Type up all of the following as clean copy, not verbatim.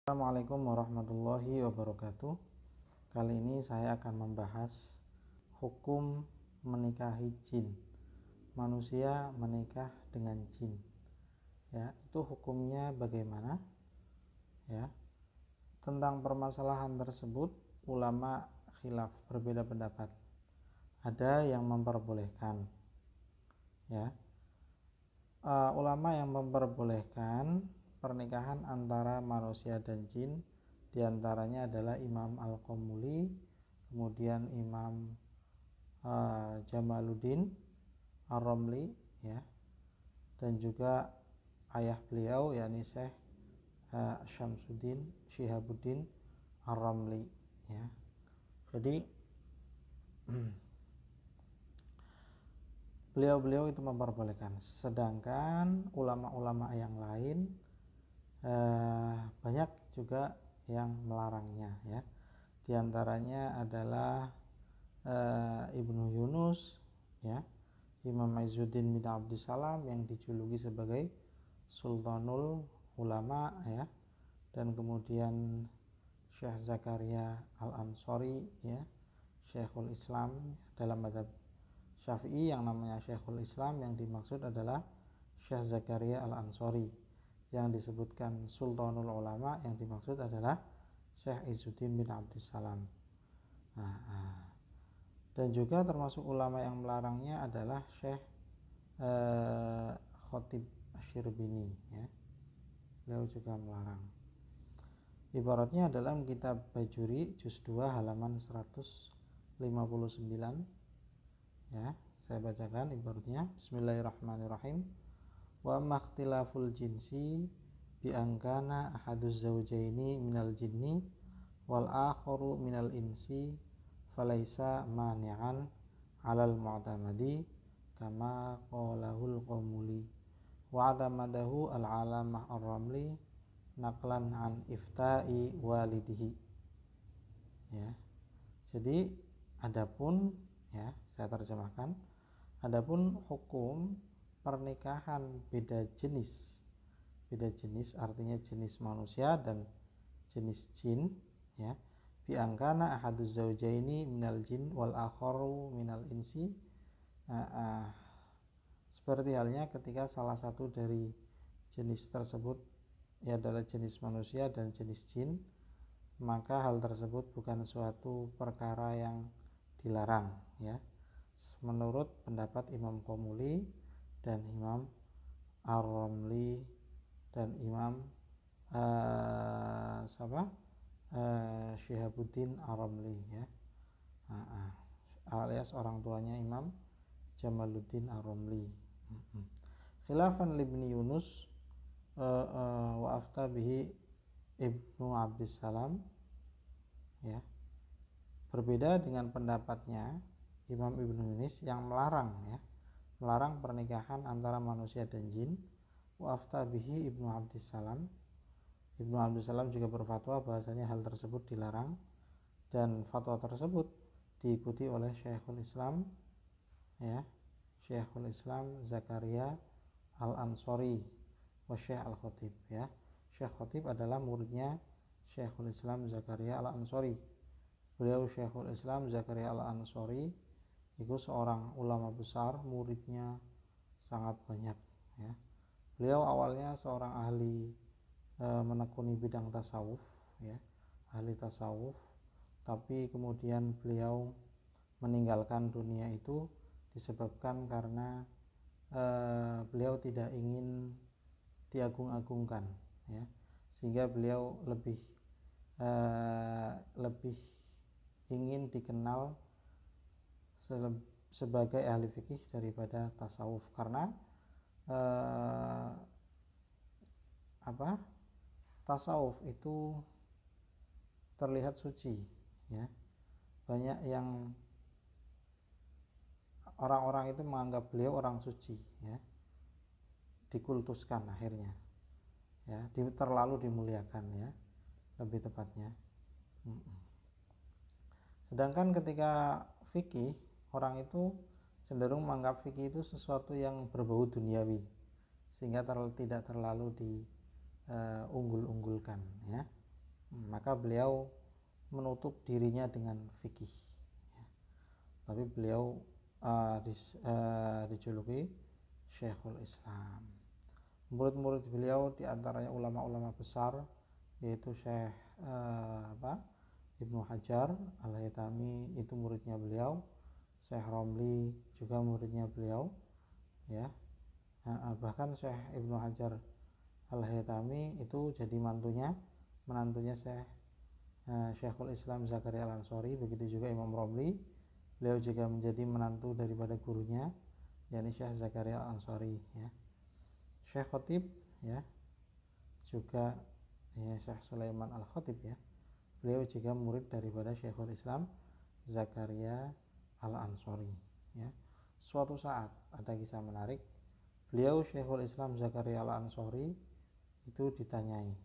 Assalamualaikum warahmatullahi wabarakatuh. Kali ini saya akan membahas hukum menikahi jin. Manusia menikah dengan jin. Ya, itu hukumnya bagaimana? Ya. Tentang permasalahan tersebut ulama khilaf, berbeda pendapat. Ada yang memperbolehkan. Ya. Ulama yang memperbolehkan pernikahan antara manusia dan jin, diantaranya adalah Imam Al-Qomuli, kemudian Imam Jamaluddin Ar-Ramli, ya, dan juga ayah beliau yakni Syekh Syamsuddin Syihabuddin Ar-Ramli, ya. Jadi beliau-beliau itu memperbolehkan, sedangkan ulama-ulama yang lain banyak juga yang melarangnya, ya. Di antaranya adalah Ibnu Yunus, ya, Imam Izzuddin bin Abdussalam yang dijuluki sebagai Sultanul Ulama, ya, dan kemudian Syekh Zakaria Al-Ansori, ya, Syekhul Islam dalam mazhab Syafi'i yang namanya Syekhul Islam, yang dimaksud adalah Syekh Zakaria Al-Ansori. Yang disebutkan Sultanul Ulama yang dimaksud adalah Syekh Izzuddin bin Abdussalam. Dan juga termasuk ulama yang melarangnya adalah Syekh Khatib Asy-Syirbini, ya. Beliau juga melarang. Ibaratnya dalam kitab Bajuri juz 2 halaman 159, ya, saya bacakan ibaratnya. Bismillahirrahmanirrahim. Wa makhtilaful jinsi bi angkana ahaduz zawjaini minal jinni wal akharu minal insi falaisa mani'an 'alal mu'tamadi kama qalahul Qomuli wa adamadahu al-alamah ar-Ramli naqlan an ifta'i walidihi. Ya. Jadi adapun, ya, saya terjemahkan, adapun hukum pernikahan beda jenis artinya jenis manusia dan jenis jin, ya, biangkana ahaduz zaujaini minal jin wal akharu minal insi, seperti halnya ketika salah satu dari jenis tersebut ya adalah jenis manusia dan jenis jin, maka hal tersebut bukan suatu perkara yang dilarang, ya, menurut pendapat Imam Qomuli dan Imam Ar-Ramli dan Imam Syihabuddin Ar-Ramli, ya, alias orang tuanya Imam Jamaluddin Ar-Ramli. Khilafan libni Yunus wa afta bihi Ibnu Abdussalam, ya, berbeda dengan pendapatnya Imam Ibnu Yunus yang melarang pernikahan antara manusia dan jin. Wa afta bihi Ibnu Abdussalam. Ibnu Abdussalam juga berfatwa bahasanya hal tersebut dilarang, dan fatwa tersebut diikuti oleh Syekhul Islam, ya, Syekhul Islam Zakaria Al-Ansori wa Syekh Al-Khatib, ya. Syekh Khatib adalah muridnya Syekhul Islam Zakaria Al-Ansori. Beliau Syekhul Islam Zakaria Al-Ansori itu seorang ulama besar, muridnya sangat banyak, ya. Beliau awalnya seorang ahli menekuni bidang tasawuf, ya, ahli tasawuf, tapi kemudian beliau meninggalkan dunia itu disebabkan karena beliau tidak ingin diagung-agungkan, ya, sehingga beliau lebih ingin dikenal sebagai ahli fikih daripada tasawuf, karena tasawuf itu terlihat suci, ya. Banyak yang orang-orang itu menganggap beliau orang suci, ya, dikultuskan akhirnya, ya, terlalu dimuliakan, ya, lebih tepatnya. Sedangkan ketika fikih, orang itu cenderung menganggap fikih itu sesuatu yang berbau duniawi, sehingga tidak terlalu diunggul-unggulkan, ya. maka beliau menutup dirinya dengan fikih, ya. Tapi beliau dijuluki Syekhul Islam. Murid-murid beliau diantaranya ulama-ulama besar, yaitu Syekh Ibnu Hajar Al-Haytami, itu muridnya beliau. Syekh Romli juga muridnya beliau, ya. Bahkan Syekh Ibnu Hajar Al-Haytami itu jadi menantunya Syekhul Islam Zakaria Al-Ansori. Begitu juga Imam Romli, beliau juga menjadi menantu daripada gurunya, yakni Syekh Zakaria Al-Ansori, ya. Syekh Khotib, ya, juga ya, Syekh Sulaiman Al-Khotib, ya, beliau juga murid daripada Syekhul Islam Zakaria Al-Ansori, ya. Suatu saat ada kisah menarik, beliau Syekhul Islam Zakaria Al-Ansori itu ditanyai,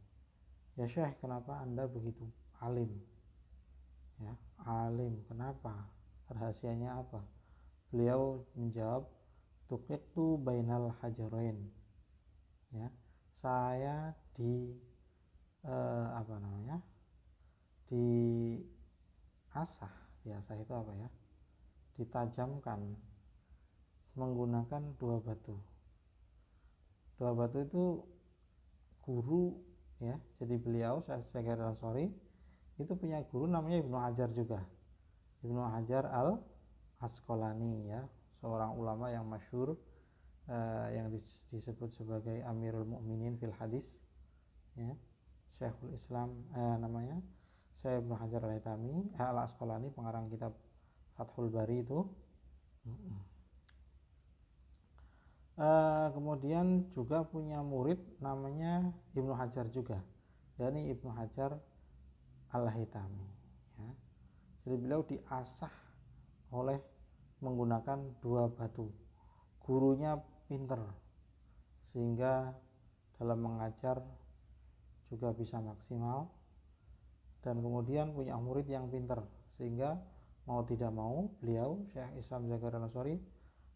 ya Syekh, kenapa Anda begitu alim? Ya, alim, kenapa? Rahasianya apa? Beliau menjawab, tuqiqtu bainal hajarain, ya, saya diasah itu apa ya, ditajamkan menggunakan dua batu itu guru, ya. Jadi beliau Syekh Al-Ansori itu punya guru namanya Ibnu Hajar juga, Ibnu Hajar Al-Asqalani, ya, seorang ulama yang masyhur, yang disebut sebagai Amirul Mukminin fil Hadis, ya. Syekhul Islam namanya Syekh Ibnu Hajar Al-Haytami Al-Asqalani, pengarang kitab Fathul Bari itu. Kemudian juga punya murid namanya Ibnu Hajar juga, yakni Ibnu Hajar Al-Haytami, ya. Jadi beliau diasah oleh menggunakan dua batu. Gurunya pinter sehingga dalam mengajar juga bisa maksimal, dan kemudian punya murid yang pinter sehingga mau tidak mau beliau Syekh Islam Zakaria Al-Ansori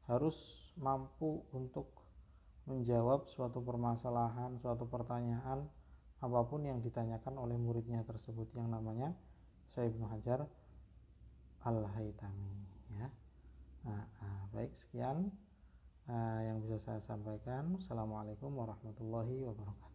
harus mampu untuk menjawab suatu permasalahan, suatu pertanyaan apapun yang ditanyakan oleh muridnya tersebut yang namanya Syekh Ibnu Hajar Al-Haytami, ya. Baik, sekian yang bisa saya sampaikan. Assalamualaikum warahmatullahi wabarakatuh.